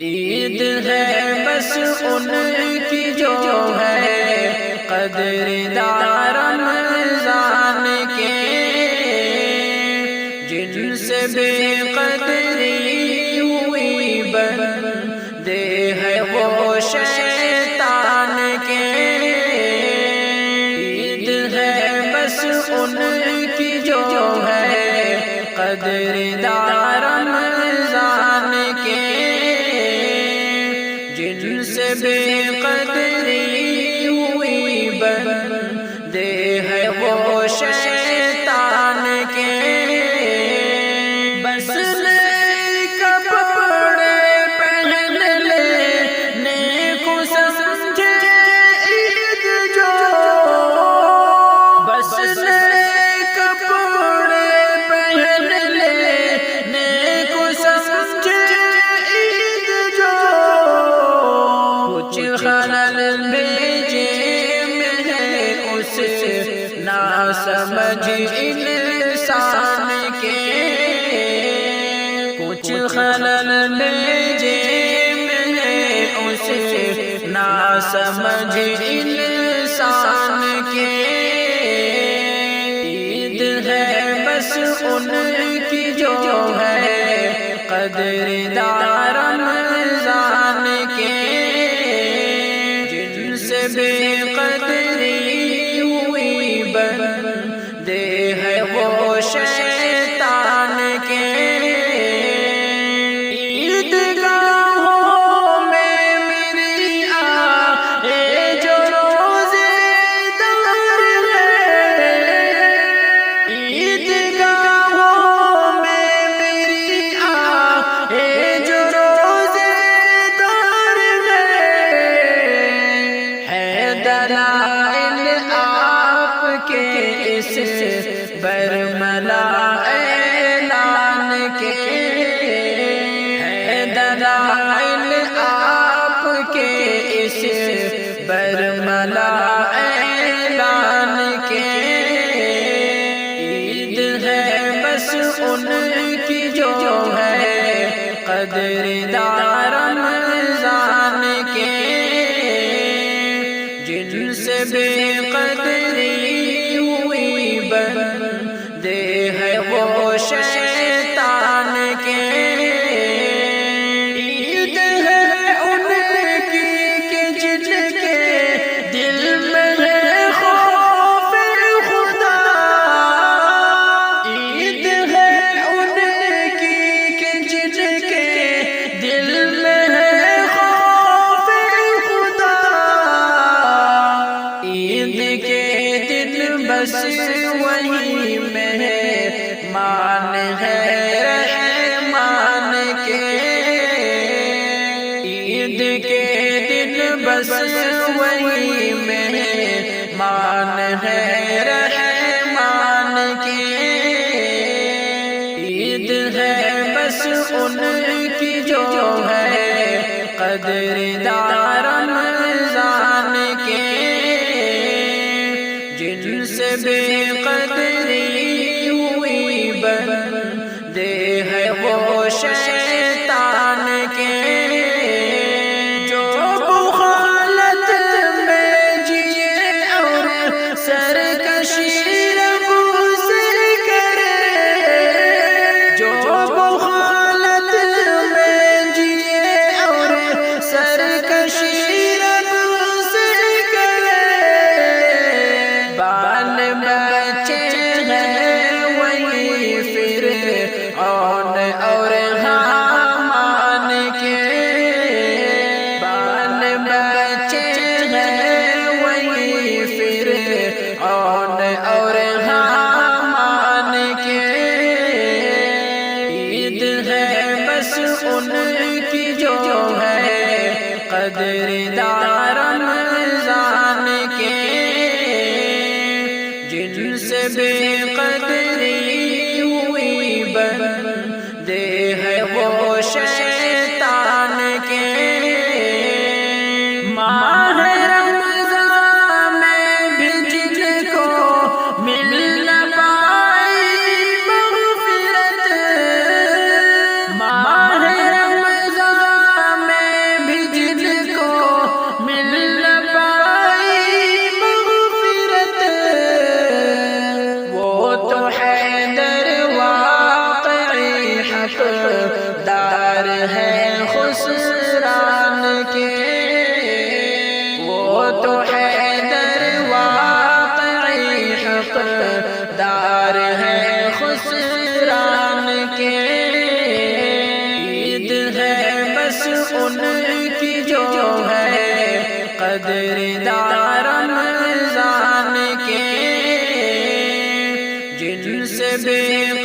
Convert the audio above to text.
عید ہے بس ان کی جو ہے قدردار رمضان کے، جن سے بے قدری ہوئی بندے ہیں وہ شیطان کے۔ عید ہے بس ان کی جو ہے قدردار رمضان کے، جن سے بے قدری ہوئی بندے ہیں وہ شیطان کے۔ بس نیک کپڑے پہن لینے کو سمجھے عید جو، بس نیک کپڑے پہن لینے کو سمجھے عید جو، کچھ خلل بھیجے میں ہے اس نا سمجھ انسان کے، کچھ خلل بھیجے میں ہے اس نا سمجھ انسان کے۔ عید ہے بس ان کی جو ہے قدردار رمضان کے، جن سے بے قدری ہوئی بندے ہیں وہ شیطان کے۔ عیدگاہوں میں میری آئے جو روزے دار ہے، عیدگاہوں میں میری آئے جو روزے دار ہے دلائل آپ کے اس برملا اعلان کے، ہے دلائل آپ کے اس برملا اعلان کے۔ عید ہے بس ان کی جو ہے قدردار رمضان کے، جن سے بے قدری ہوئی بندے ہیں وہ شیطان کے۔ عید ہے ان کی کہ جن کے دل میں ہے خوف خدا، عید ہے ان کی کہ جن کے دل میں ہے خوف خدا، عید کے دن بس وہی مہمان ہے رحمان کے، عید کے دن بس وہی مہمان ہے رحمان کے۔ عید ہے بس ان کی جو ہے قدردار رمضان کے، جن سے بے قدری ہوئی بندے ہیں وہ شیطان کے۔ جو بخالت میں جیے اور سرکشی رب سے کرے، جو بخالت میں جیے اور سرکشی رب سے کرے، بال بچے ہیں وہی فرعون اور حامان کے، بال بچے ہیں وہی فرعون اور حامان کے۔ عید ہے بس ان کی جو ہے قدردار رمضان کے، جن سے بے قدری ہوئی بندے ہیں وہ شیطان کے۔ ماہ رمضان میں بھی جن کو مل نہ پائی مغفرت، ماہ رمضان صدیق